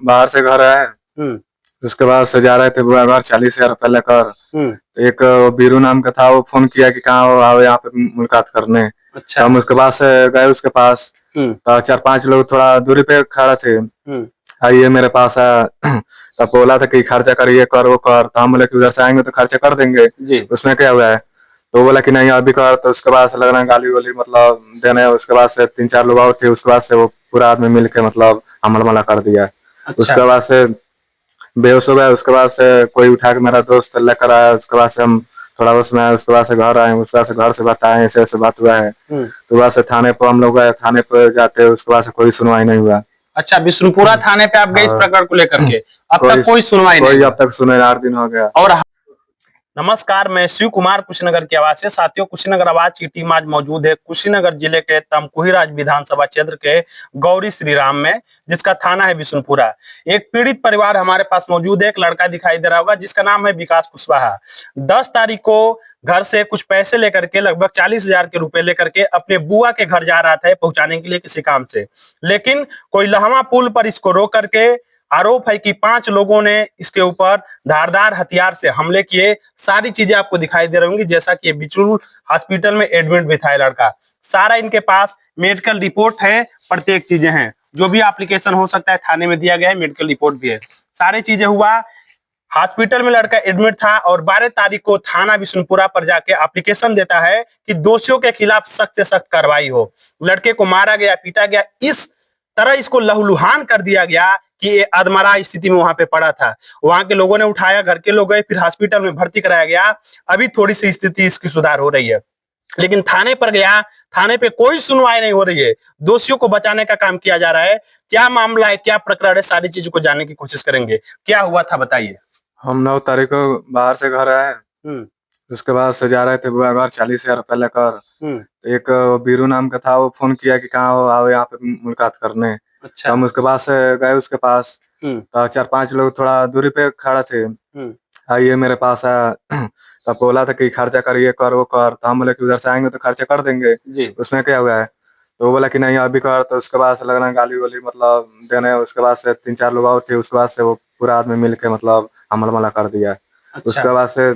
बाहर से घर आए। उसके बाद से जा रहे थे बुआ 40,000 रुपया लेकर। तो एक बीरू नाम का था, वो फोन किया कि कहाँ हो, आओ यहाँ पे मुलाकात करने। अच्छा। तो हम उसके पास गए उसके पास। तो 4-5 लोग थोड़ा दूरी पे खड़े थे। आइए मेरे पास है। तब बोला था कि खर्चा करिए, कर वो कर। तो हम बोले कि उधर से आएंगे तो खर्चा कर देंगे, उसमें क्या हुआ है। तो बोला कि नहीं अभी कर। तो उसके बाद से लग रहा है गाली वाली मतलब देने। उसके बाद से 3-4 लोग और थे। उसके बाद से वो पूरा आदमी मिल के मतलब हमला मला कर दिया। अच्छा। उसके बाद से बेहोश हो गया। उसके बाद से कोई उठा के मेरा दोस्त लेकर आया। उसके बाद से हम थोड़ा उसमें आए। उसके बाद से घर आए। उसके बाद से घर से बताए ऐसे ऐसे बात हुआ है। तो बाद से थाने पर हम लोग गए। थाने पर जाते उसके बाद से कोई सुनवाई नहीं हुआ। अच्छा, बिशुनपुरा थाने पे आप गए इस प्रकरण को लेकर के, अब तक कोई सुनवाई नहीं? कोई अब तक सुने 8 दिन हो गया। और नमस्कार, मैं शिव कुमार कुशीनगर की आवाज से। साथियों, कुशीनगर आवाज की टीम आज मौजूद है कुशीनगर जिले के तमकुहीराज विधानसभा क्षेत्र के गौरी श्रीराम में, जिसका थाना है बिशुनपुरा। एक पीड़ित परिवार हमारे पास मौजूद है। एक लड़का दिखाई दे रहा होगा जिसका नाम है विकास कुशवाहा। 10 तारीख को घर से कुछ पैसे लेकर के, लगभग 40,000 के रुपए लेकर के अपने बुआ के घर जा रहा था पहुंचाने के लिए किसी काम से। लेकिन कोई लहमा पुल पर इसको रोक करके आरोप है कि 5 लोगों ने इसके ऊपर धारदार हथियार से हमले किए। सारी चीजें आपको दिखाई दे रही होंगी, जैसा कि बिचुल हॉस्पिटल में एडमिट भी था लड़का। सारा इनके पास मेडिकल रिपोर्ट है, प्रत्येक चीजें हैं। जो भी एप्लीकेशन हो सकता है थाने में दिया गया है, मेडिकल रिपोर्ट भी है। सारी चीजें हुआ, हॉस्पिटल में लड़का एडमिट था और 12 तारीख को थाना बिशुनपुरा पर जाके एप्लीकेशन देता है कि दोषियों के खिलाफ सख्त से सख्त कार्रवाई हो। लड़के को मारा गया, पीटा गया, इस तरह इसको लहूलुहान कर दिया गया कि ये अधमरा स्थिति में वहां पे पड़ा था। वहां के लोगों ने उठाया, घर के लोग गए, फिर हॉस्पिटल में भर्ती कराया गया। अभी थोड़ी सी स्थिति इसकी सुधार हो रही है, लेकिन थाने पर गया, थाने पे कोई सुनवाई नहीं हो रही है। दोषियों को बचाने का काम किया जा रहा है। क्या मामला है, क्या प्रकरण है, सारी चीजों को जानने की कोशिश करेंगे। क्या हुआ था बताइए। हम 9 तारीख को बाहर से घर आए। उसके बाद से जा रहे थे बुआ 40,000 रुपया लेकर। एक बीरू नाम का था, वो फोन किया कि कहाँ हो, आओ यहाँ पे मुलाकात करने। अच्छा। तो हम उसके पास गए उसके पास। तो 4-5 लोग थोड़ा दूरी पे खड़े थे। आइए मेरे पास है। तब बोला था कि खर्चा करिए, कर वो कर। तो हम बोले कि उधर से आएंगे तो खर्चा कर देंगे, उसमें क्या हुआ है। तो वो बोला कि नहीं अभी कर। तो उसके बाद से लग रहा है गाली वाली मतलब देने। उसके बाद से 3-4 लोग और थे। उसके बाद से वो पूरा आदमी मिल के मतलब हमला मला कर दिया। उसके बाद से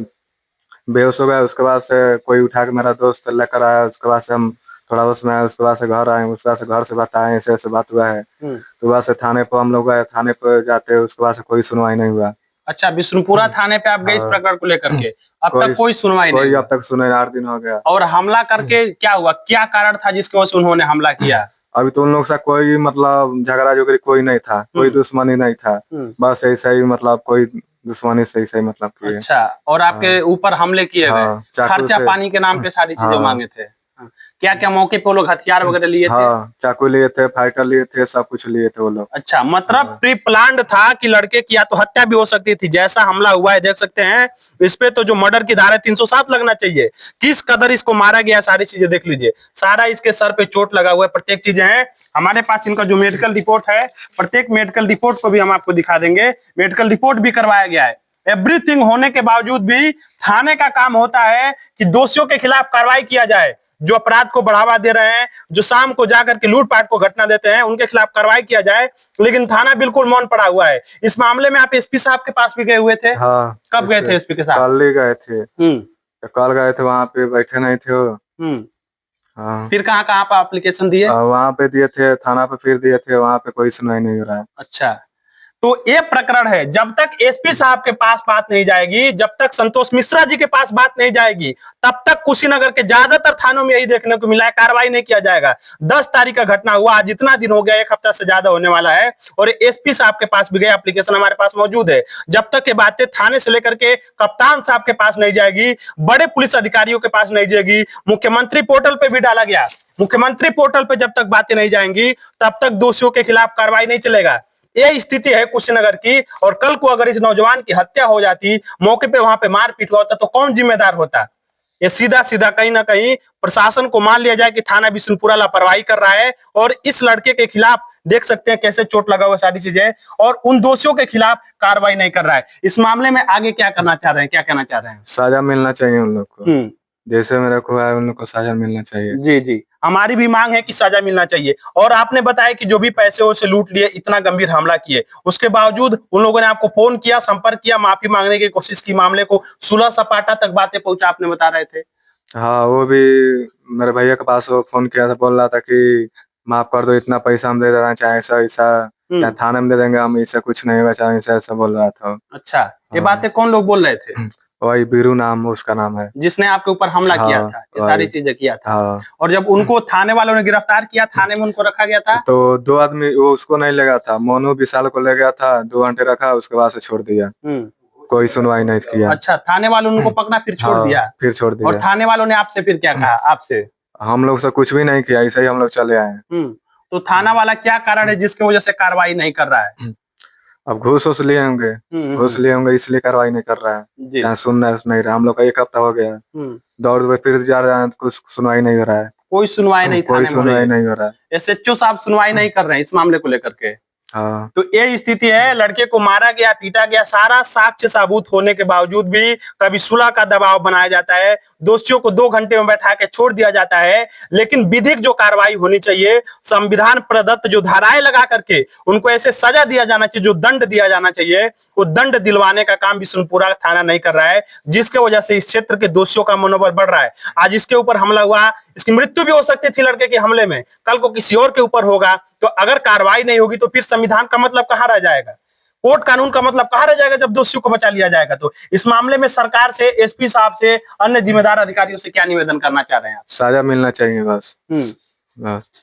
बेहोश हो गया। उसके बाद से कोई उठा के मेरा दोस्त लेकर आया। उसके बाद से हम थोड़ा उसमें आए। उसके बाद से घर आए। उसके बाद से घर से बताए ऐसे ऐसे बात हुआ है। तो बाद से थाने पर हम लोग गए। थाने पर जाते उसके बाद से कोई सुनवाई नहीं हुआ। अच्छा, बिशुनपुरा थाने पे आप गए इस प्रकरण को लेकर के, अब तक कोई सुनवाई नहीं? कोई अब तक सुने 8 दिन हो गया। और हमला करके क्या हुआ, क्या कारण था जिसकी वजह से उन्होंने हमला किया? अभी तो उन लोग से कोई मतलब झगड़ा झगड़ी कोई नहीं था, कोई दुश्मनी नहीं था। बस ऐसा ही मतलब कोई दुश्मनी से ही मतलब किए। अच्छा, और आपके ऊपर हमले किए गए, खर्चा पानी के नाम पे सारी चीजें मांगे थे। क्या क्या मौके पे वो लोग हथियार वगैरह लिए थे? चाकू लिए थे, फाइटर लिए थे, सब कुछ लिए थे वो लोग। अच्छा, मतलब प्री प्लान्ड था कि लड़के की या तो हत्या भी हो सकती थी। जैसा हमला हुआ है देख सकते हैं, इस पे तो जो मर्डर की धारा 307 लगना चाहिए। किस कदर इसको मारा गया, सारी चीजें देख लीजिए। सारा इसके सर पे चोट लगा हुआ है, प्रत्येक चीजें हैं हमारे पास। इनका जो मेडिकल रिपोर्ट है, प्रत्येक मेडिकल रिपोर्ट को भी हम आपको दिखा देंगे। मेडिकल रिपोर्ट भी करवाया गया है। एवरीथिंग होने के बावजूद भी थाने का काम होता है कि दोषियों के खिलाफ कार्रवाई किया जाए। जो अपराध को बढ़ावा दे रहे हैं, जो शाम को जाकर के लूटपाट को घटना देते हैं, उनके खिलाफ कार्रवाई किया जाए। लेकिन थाना बिल्कुल मौन पड़ा हुआ है। इस मामले में आप एसपी साहब के पास भी गए हुए थे? कब गए थे एसपी के साथ? कल गए थे। तो कल गए थे, वहाँ पे बैठे नहीं थे वो। फिर कहाँ कहाँ पे एप्लीकेशन दिए? वहाँ पे दिए थे, थाना पे फिर दिए थे, वहाँ पे कोई सुनवाई नहीं हो रहा है। अच्छा, तो ये प्रकरण है। जब तक एसपी साहब के पास बात नहीं जाएगी, जब तक संतोष मिश्रा जी के पास बात नहीं जाएगी, तब तक कुशीनगर के ज्यादातर थानों में यही देखने को मिला है, कार्रवाई नहीं किया जाएगा। 10 तारीख का घटना हुआ, आज इतना दिन हो गया, 1 हफ्ता से ज्यादा होने वाला है, और एसपी साहब के पास भी गए, एप्लीकेशन हमारे पास मौजूद है। जब तक ये बातें थाने से लेकर के कप्तान साहब के पास नहीं जाएगी, बड़े पुलिस अधिकारियों के पास नहीं जाएगी, मुख्यमंत्री पोर्टल पे भी डाला गया, मुख्यमंत्री पोर्टल पे जब तक बातें नहीं जाएंगी, तब तक दोषियों के खिलाफ कार्रवाई नहीं चलेगा। ये स्थिति है कुशीनगर की। और कल को अगर इस नौजवान की हत्या हो जाती, मौके पे वहां पे मारपीट होता, तो कौन जिम्मेदार होता? ये सीधा सीधा कहीं ना कहीं प्रशासन को मान लिया जाए कि थाना बिशुनपुरा लापरवाही कर रहा है। और इस लड़के के खिलाफ देख सकते हैं कैसे चोट लगा हुआ, सारी चीजें, और उन दोषियों के खिलाफ कार्रवाई नहीं कर रहा है। इस मामले में आगे क्या करना चाह रहे हैं, क्या कहना चाह रहे हैं? सजा मिलना चाहिए उन लोग को, जैसे मेरे को है उन लोग को सजा मिलना चाहिए। जी जी, हमारी भी मांग है कि सजा मिलना चाहिए। और आपने बताया कि जो भी पैसे से लूट लिए, इतना गंभीर हमला किए, उसके बावजूद उन लोगों ने आपको फोन किया, संपर्क किया, माफी मांगने की कोशिश की, मामले को सुलह सपाटा तक बातें पहुंचा, आपने बता रहे थे। हाँ, वो भी मेरे भैया के पास वो फोन किया था, बोल रहा था कि माफ कर दो, इतना पैसा हम दे दे रहे हैं, चाहे ऐसा ऐसा, चाहे थाने में दे देंगे हम, इससे कुछ नहीं होगा, चाहे ऐसा ऐसा बोल रहा था। अच्छा, ये हाँ। बातें कौन लोग बोल रहे थे? वही बीरू नाम उसका नाम है, जिसने आपके ऊपर हमला किया हाँ, था, ये सारी चीजें किया था। हाँ। और जब उनको थाने वालों ने गिरफ्तार किया, थाने में उनको रखा गया था, तो 2 आदमी, वो उसको नहीं लगा था, मोनू विशाल को ले गया था, 2 घंटे रखा, उसके बाद से छोड़ दिया। कोई सुनवाई नहीं किया। अच्छा, थाने वालों ने उनको पकड़ा फिर छोड़ हाँ, दिया? फिर छोड़ दिया। और थाने वालों ने आपसे फिर क्या कहा? आपसे हम लोग से कुछ भी नहीं किया, ऐसे ही हम लोग चले आए। तो थाना वाला क्या कारण है जिसकी वजह से कार्रवाई नहीं कर रहा है? अब घूस लिए होंगे, घूस लिए होंगे, इसलिए कार्रवाई नहीं कर रहा है, क्या सुन रहा है, नहीं रहा। हम लोग का 1 हफ्ता हो गया, दौड़ फिर जा रहे हैं, कुछ सुनवाई नहीं हो रहा है। कोई सुनवाई नहीं, कोई सुनवाई नहीं हो रहा है। SHO साहब सुनवाई नहीं कर रहे हैं इस मामले को लेकर के। हाँ। तो ये स्थिति है, लड़के को मारा गया, पीटा गया, सारा साक्ष्य साबूत होने के बावजूद भी कभी सुलह का दबाव बनाया जाता है, दोषियों को 2 घंटे में बैठा के छोड़ दिया जाता है। लेकिन विधिक जो कार्रवाई होनी चाहिए, संविधान प्रदत्त जो धाराएं लगा करके उनको ऐसे सजा दिया जाना चाहिए, जो दंड दिया जाना चाहिए, वो दंड दिलवाने का काम बिशुनपुरा थाना नहीं कर रहा है, जिसके वजह से इस क्षेत्र के दोषियों का मनोबल बढ़ रहा है। आज इसके ऊपर हमला हुआ, इसकी मृत्यु भी हो सकती थी लड़के के हमले में, कल को किसी और के ऊपर होगा, तो अगर कार्रवाई नहीं होगी तो फिर संविधान का मतलब कहां रह जाएगा, कोर्ट कानून का मतलब कहां रह जाएगा जब दोषियों को बचा लिया जाएगा। तो इस मामले में सरकार से, SP साहब से, अन्य जिम्मेदार अधिकारियों से क्या निवेदन करना चाह रहे हैं आप? सजा मिलना चाहिए बस।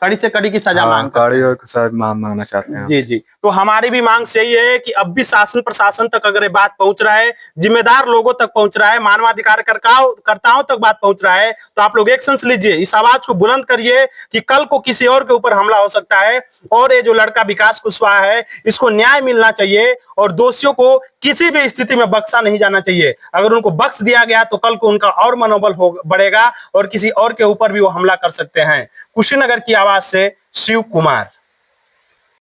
कड़ी से कड़ी की सजा मांगना चाहते हैं। जी जी। तो हमारी भी मांग से यही है कि अब भी शासन प्रशासन तक अगर ये बात पहुंच रहा है, जिम्मेदार लोगों तक पहुंच रहा है, मानवाधिकार कर्ताओं तक बात पहुंच रहा है, तो आप लोग एक्शन लीजिए, इस आवाज को बुलंद करिए कि कल को किसी और के ऊपर हमला हो सकता है। और ये जो लड़का विकास कुशवाहा है, इसको न्याय मिलना चाहिए और दोषियों को किसी भी स्थिति में बख्शा नहीं जाना चाहिए। अगर उनको बख्श दिया गया तो कल को उनका और मनोबल बढ़ेगा और किसी और के ऊपर भी वो हमला कर सकते हैं। कुशीनगर की आवाज से शिव कुमार।